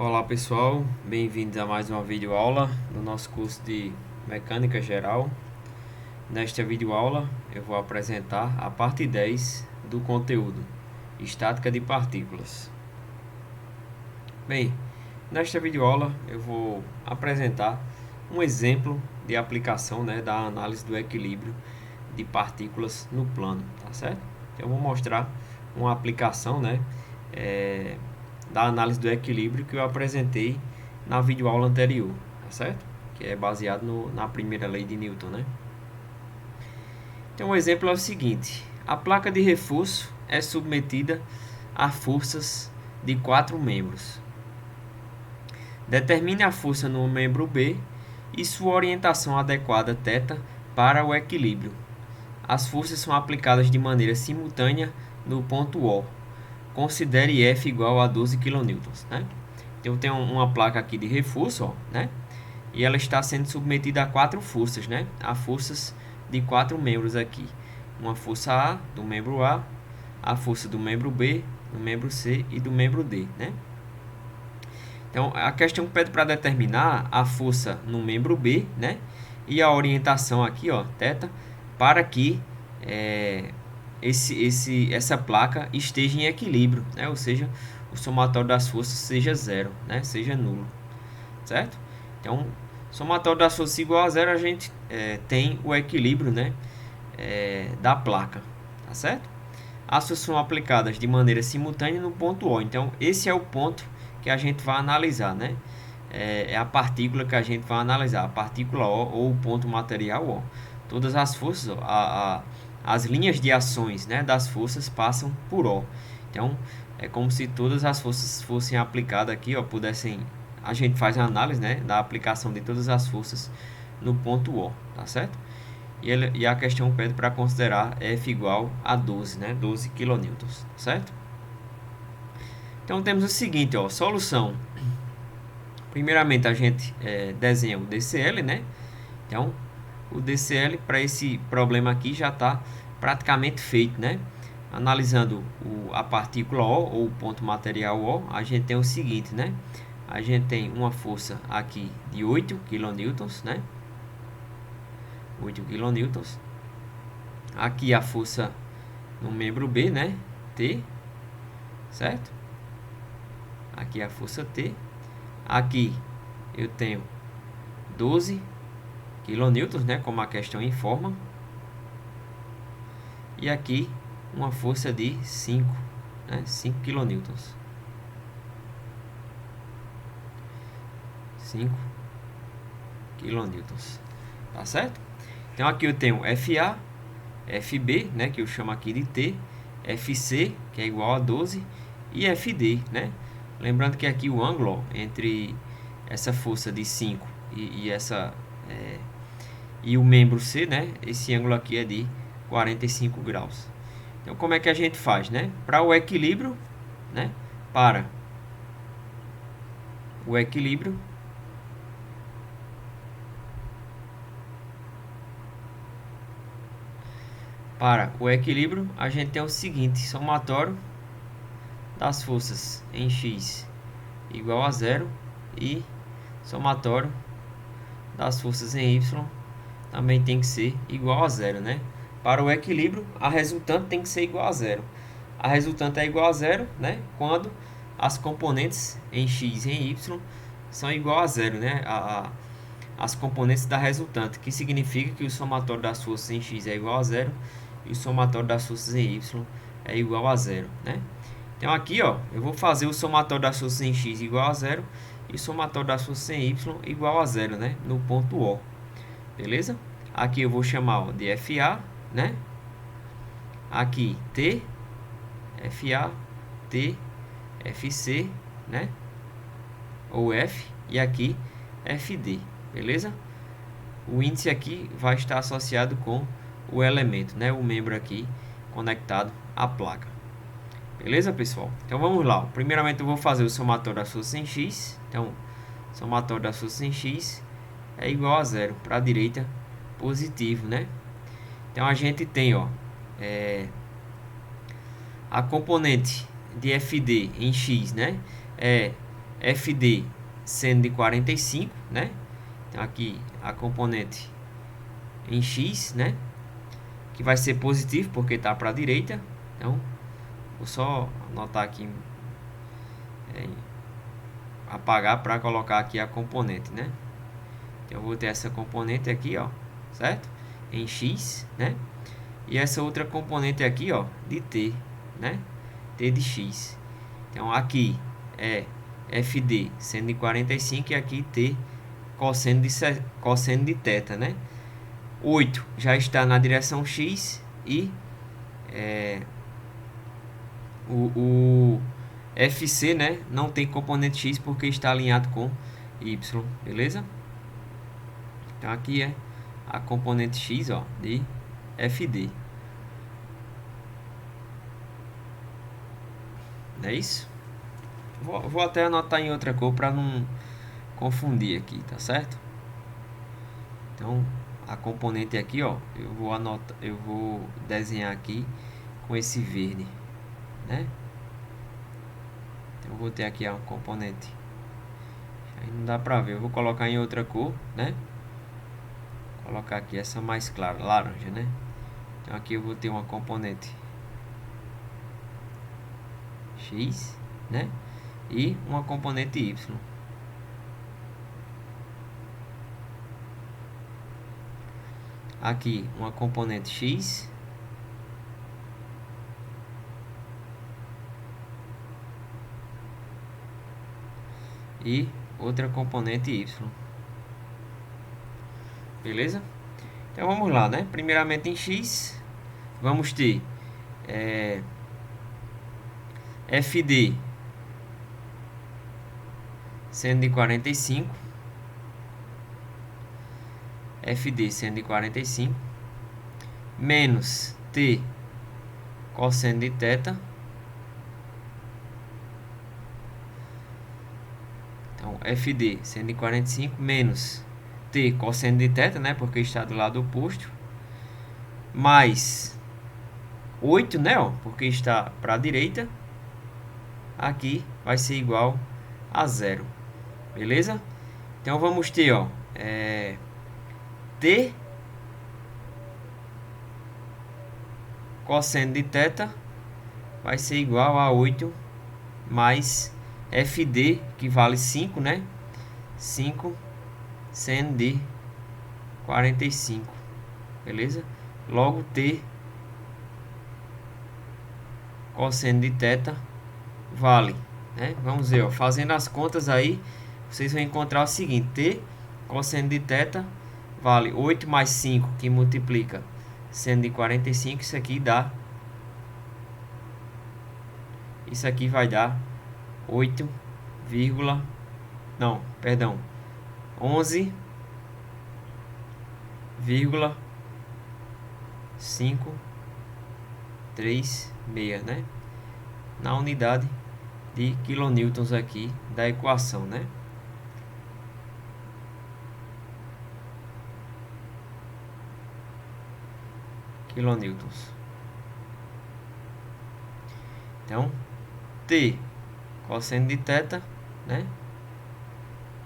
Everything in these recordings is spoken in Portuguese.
Olá pessoal, bem-vindos a mais uma videoaula do nosso curso de Mecânica Geral. Nesta videoaula eu vou apresentar a parte 10 do conteúdo, Estática de Partículas. Bem, nesta videoaula eu vou apresentar um exemplo de aplicação, da análise do equilíbrio de partículas no plano, tá certo? Então eu vou mostrar uma aplicação, da análise do equilíbrio que eu apresentei na videoaula anterior, tá certo? Que é baseado na primeira lei de Newton, né? Então o exemplo é o seguinte: a placa de reforço é submetida a forças de 4 membros. Determine a força no membro B e sua orientação adequada θ para o equilíbrio. As forças são aplicadas de maneira simultânea no ponto O. Considere F igual a 12 kN, né? Então tem uma placa aqui de reforço, ó, né? E ela está sendo submetida a 4 forças, né? A forças de 4 membros aqui. Uma força A do membro a força do membro B, do membro C e do membro D, né? Então a questão pede para determinar a força no membro B, né? E a orientação aqui, ó, θ, para que essa placa esteja em equilíbrio, né? Ou seja, o somatório das forças seja zero, né? Seja nulo, certo? Então, somatório das forças igual a zero, a gente tem o equilíbrio, né? Da placa, tá certo? As forças são aplicadas de maneira simultânea no ponto O. Então, esse é o ponto que a gente vai analisar, né? É a partícula que a gente vai analisar, a partícula O ou o ponto material O. Todas as forças, as linhas de ações, né, das forças passam por O. Então, é como se todas as forças fossem aplicadas aqui, ó, a gente faz a análise, né, da aplicação de todas as forças no ponto O, tá certo? E a questão pede para considerar F igual a 12, né, 12 kN, certo? Então temos o seguinte, ó, solução. Primeiramente a gente desenha o DCL, né? Então o DCL para esse problema aqui já está praticamente feito, né? Analisando a partícula O ou o ponto material O, a gente tem o seguinte, né? A gente tem uma força aqui de 8 kN, né? 8 kN. Aqui a força no membro B, né? T, certo? Aqui a força T. Aqui eu tenho 12 kN, né? Como a questão informa. E aqui uma força de 5, né? 5 kN. 5 kN. Tá certo? Então aqui eu tenho FA, FB, né, que eu chamo aqui de T, FC, que é igual a 12, e FD, né? Lembrando que aqui o ângulo entre essa força de 5 e o membro C, né? Esse ângulo aqui é de 45 graus. Então como é que a gente faz, né? Para o equilíbrio, né? Para o equilíbrio, a gente tem o seguinte: somatório das forças em X igual a zero e somatório das forças em Y também tem que ser igual a zero, né? Para o equilíbrio, a resultante tem que ser igual a zero. A resultante é igual a zero, né? Quando as componentes em X e em Y são igual a zero, né? As componentes da resultante, que significa que o somatório das forças em X é igual a zero e o somatório das forças em Y é igual a zero, né? Então aqui, ó, eu vou fazer o somatório das forças em X igual a zero e o somatório das forças em Y igual a zero, né? No ponto O. Beleza? Aqui eu vou chamar, ó, de FA, né? Aqui T, FA, T, FC, né? Ou F, e aqui FD, beleza? O índice aqui vai estar associado com o elemento, né? O membro aqui conectado à placa. Beleza, pessoal? Então vamos lá. Primeiramente eu vou fazer o somatório das forças em X. Então, somatório das forças em X é igual a zero. Para a direita, positivo, né? Então a gente tem, ó, a componente de FD em X, né? É FD seno de 45, né? Então aqui a componente em x, né? Que vai ser positivo porque está para a direita. Então vou só anotar aqui, apagar para colocar aqui a componente, né? Então eu vou ter essa componente aqui, ó, certo? Em x, né? E essa outra componente aqui, ó, de t, né? T de x. Então aqui é FD seno de 45 e aqui T cosseno de θ, né? 8 já está na direção x e o FC, né, não tem componente x porque está alinhado com y, beleza? Então aqui é a componente x, ó, de FD. É isso? Vou até anotar em outra cor para não confundir aqui, tá certo? Então a componente aqui, ó, eu vou desenhar aqui com esse verde, né? Então eu vou ter aqui a componente. Aí não dá pra ver, eu vou colocar em outra cor, né? Vou colocar aqui essa mais clara, laranja, né? Então aqui eu vou ter uma componente x, né? E uma componente y. Aqui uma componente x e outra componente y. Beleza? Então vamos lá, né? Primeiramente em x, vamos ter FD seno de 45, FD seno de 45, menos T cosseno de θ. Então, FD seno de 45 menos T cosseno de θ, né? Porque está do lado oposto. Mais 8, né? Ó, porque está para a direita. Aqui vai ser igual a 0. Beleza? Então, vamos ter, ó, T cosseno de θ vai ser igual a 8 mais FD, que vale 5, né? 5 seno de 45. Beleza? Logo T cosseno de θ vale, né? Vamos ver, ó, fazendo as contas aí, vocês vão encontrar o seguinte: T cosseno de θ vale 8 mais 5, que multiplica seno de 45. Isso aqui dá, isso aqui vai dar 8, não, perdão, 11,536, né? Na unidade de quilonewtons aqui da equação, né? Quilonewtons. Então, T cosseno de θ, né?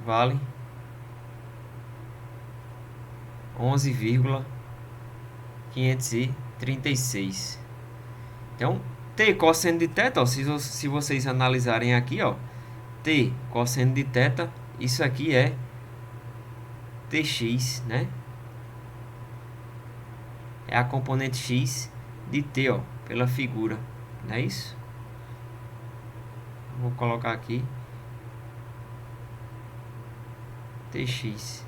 Vale 11,536. Então, T cosseno de θ, ó, se vocês analisarem aqui, ó, T cosseno de θ, isso aqui é Tx, né? É a componente x de T, ó, pela figura, não é isso? Vou colocar aqui Tx,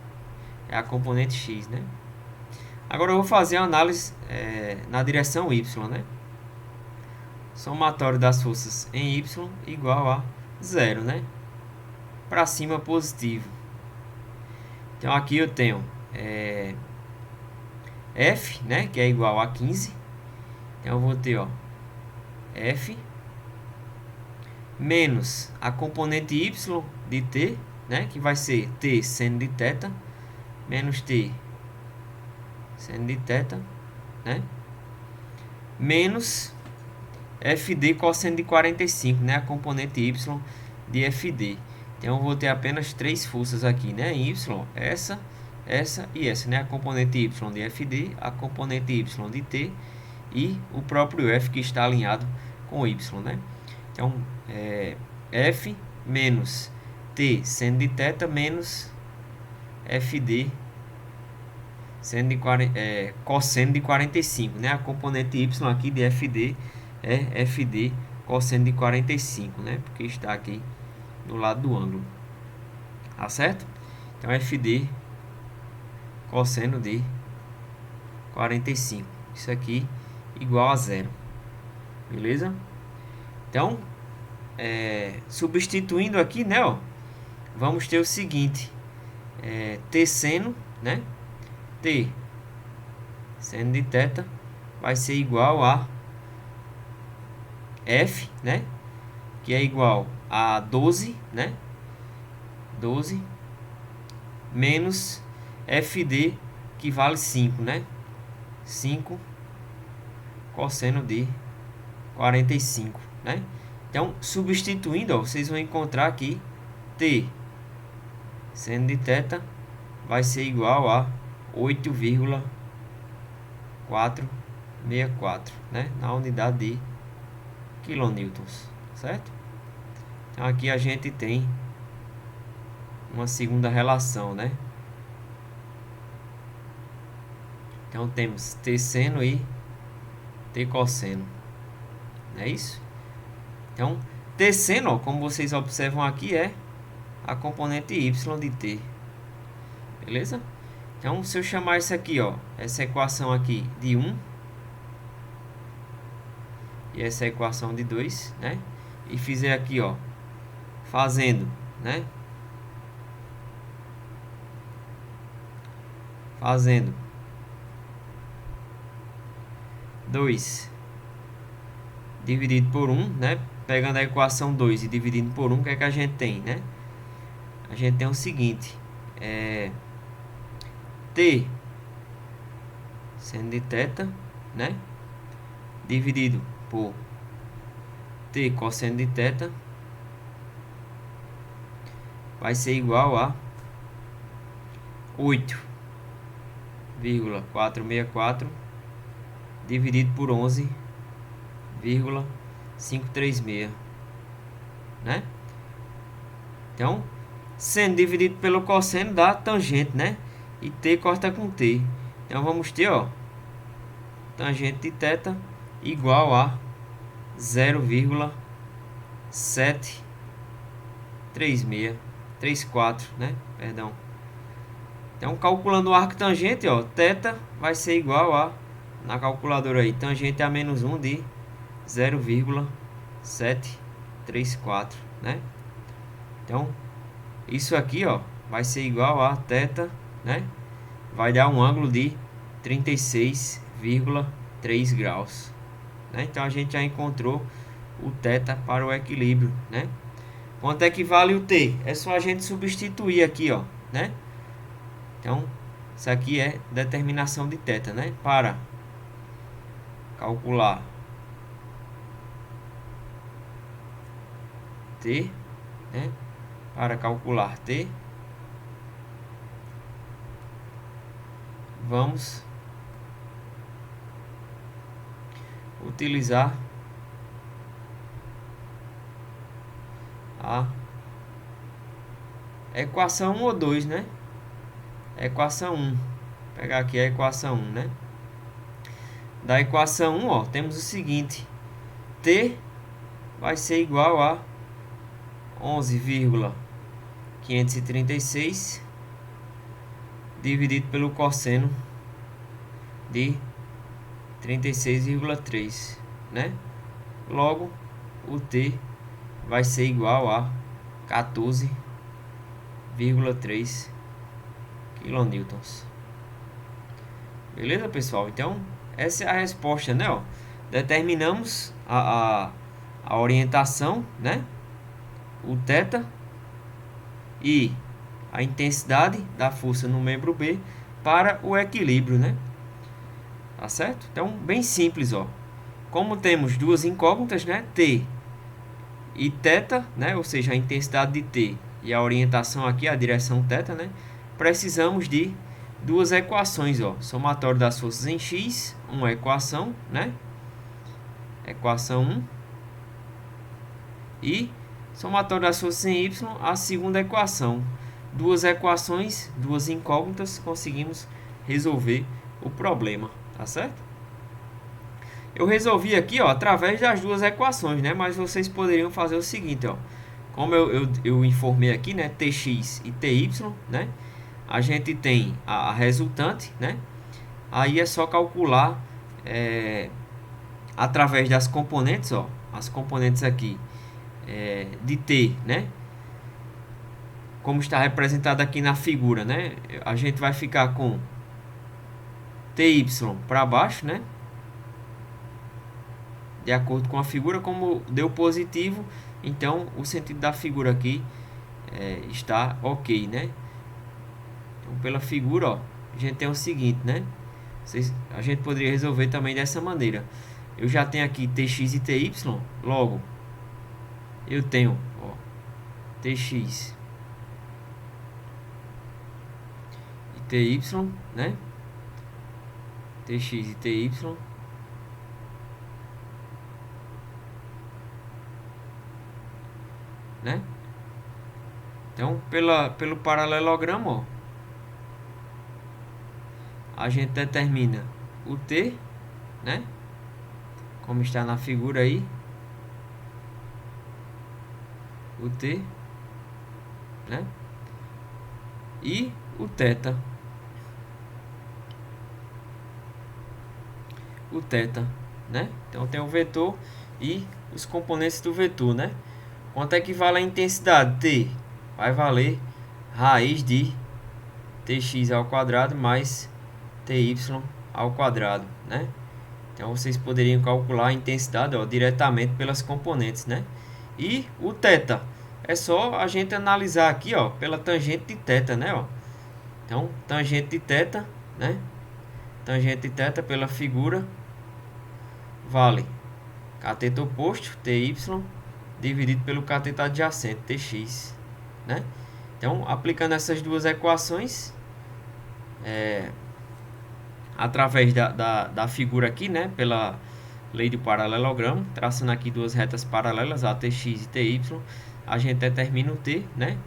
é a componente x, né? Agora eu vou fazer a análise na direção y, né? Somatório das forças em y igual a 0, né? Para cima positivo. Então aqui eu tenho F, né? Que é igual a 15. Então eu vou ter, ó, F menos a componente y de t, né? Que vai ser t seno de θ menos t seno de θ, né? Menos FD cosseno de 45, né? A componente y de FD. Então eu vou ter apenas três forças aqui, né? Em Y, essa e essa, né? A componente Y de FD, a componente Y de T e o próprio F que está alinhado com Y, né? Então, F menos T seno de θ menos FD seno de cosseno de 45, né? A componente Y aqui de FD é FD cosseno de 45, né? Porque está aqui do lado do ângulo, tá certo? Então, FD cosseno de 45, isso aqui igual a zero, beleza? Então, substituindo aqui, né, ó, vamos ter o seguinte, T seno, né, T seno de θ vai ser igual a F, né, que é igual a 12, né, 12 menos FD, que vale 5, né, 5 cosseno de 45, né. Então, substituindo, ó, vocês vão encontrar aqui T seno de θ vai ser igual a 8,464, né, na unidade de quilonewtons, certo? Então, aqui a gente tem uma segunda relação, né? Então, temos T seno e T cosseno, não é isso? Então, T seno, ó, como vocês observam aqui, é a componente Y de T, beleza? Então, se eu chamar isso aqui, ó, essa equação aqui de 1 e essa equação de 2, né? E fizer aqui, ó, fazendo, né? Fazendo 2 dividido por 1, né? Pegando a equação 2 e dividindo por 1, o que é que a gente tem, né? A gente tem o seguinte, T seno de θ, né, dividido por T cosseno de θ vai ser igual a 8,464 dividido por 11,536, né? Então, seno dividido pelo cosseno dá tangente, né? E T corta com T. Então, vamos ter, ó, tangente de θ igual a 0,73634, né? Perdão. Então, calculando o arco tangente, ó, θ vai ser igual a, na calculadora aí, tangente a menos 1 de 0,734, né? Então, isso aqui, ó, vai ser igual a θ, né? Vai dar um ângulo de 36,3 graus, né? Então, a gente já encontrou o θ para o equilíbrio, né? Quanto é que vale o T? É só a gente substituir aqui, ó, né? Então, isso aqui é determinação de θ, né? Para calcular T, né? Para calcular T, vamos utilizar a equação 1 ou 2, né? Equação 1. Vou pegar aqui a equação 1, né? Da equação 1, ó, temos o seguinte: T vai ser igual a 11,536 dividido pelo cosseno de 36,3, né? Logo, o T vai ser igual a 14,3 quilonewtons. Beleza, pessoal? Então, essa é a resposta, né? Ó, determinamos a orientação, né? O θ e a intensidade da força no membro B para o equilíbrio, né? Tá certo? Então, bem simples, ó. Como temos duas incógnitas, né? T e θ, né, ou seja, a intensidade de T e a orientação aqui, a direção θ, né, precisamos de duas equações, ó, somatório das forças em X, uma equação, né, equação 1, e somatório das forças em Y, a segunda equação. Duas equações, duas incógnitas, conseguimos resolver o problema, tá certo? Eu resolvi aqui, ó, através das duas equações, né? Mas vocês poderiam fazer o seguinte, ó. Como eu informei aqui, né? Tx e Ty, né? A gente tem a resultante, né? Aí é só calcular através das componentes, ó. As componentes aqui de T, né? Como está representado aqui na figura, né? A gente vai ficar com Ty para baixo, né? De acordo com a figura, como deu positivo, então o sentido da figura aqui está ok, né? Então, pela figura, ó, a gente tem o seguinte, né? A gente poderia resolver também dessa maneira. Eu já tenho aqui Tx e Ty, logo eu tenho, ó, Tx e Ty, né? Tx e Ty, né? Então, pelo paralelogramo, ó, a gente determina o T, né? Como está na figura aí, o T, né? E o θ, né? Então tem o vetor e os componentes do vetor, né? Quanto é que vale a intensidade? T vai valer raiz de tx ao quadrado mais ty ao quadrado, né? Então vocês poderiam calcular a intensidade, ó, diretamente pelas componentes, né? E o θ é só a gente analisar aqui, ó, pela tangente de θ, né, ó? Então, tangente de θ, né? Tangente de θ pela figura vale cateto oposto, ty, dividido pelo cateto adjacente, tx, né? Então, aplicando essas duas equações, através da figura aqui, né, pela lei do paralelogramo, traçando aqui duas retas paralelas, a tx e ty, a gente determina o t, né?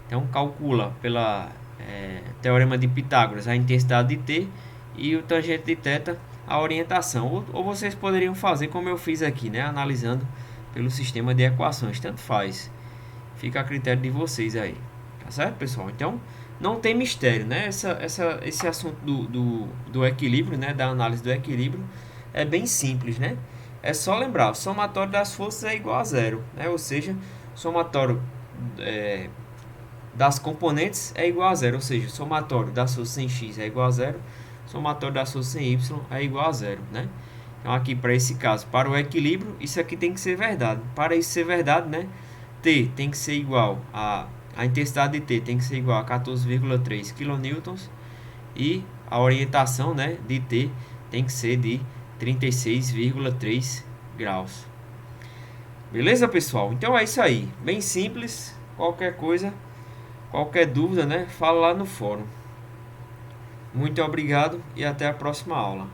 Então, calcula pela teorema de Pitágoras a intensidade de t e o tangente de θ a orientação. Ou vocês poderiam fazer como eu fiz aqui, né, analisando pelo sistema de equações, tanto faz. Fica a critério de vocês aí, tá certo, pessoal? Então, não tem mistério, né? Esse assunto do equilíbrio, né, da análise do equilíbrio, é bem simples, né? É só lembrar, o somatório das forças é igual a zero, né? Ou seja, o somatório das componentes é igual a zero, ou seja, o somatório das forças em x é igual a zero, o somatório das forças em y é igual a zero, né? Então, aqui para esse caso, para o equilíbrio, isso aqui tem que ser verdade. Para isso ser verdade, né? T tem que ser igual a intensidade de T tem que ser igual a 14,3 kN e a orientação, né, de T tem que ser de 36,3 graus. Beleza, pessoal? Então é isso aí. Bem simples. Qualquer coisa, qualquer dúvida, né, fala lá no fórum. Muito obrigado e até a próxima aula.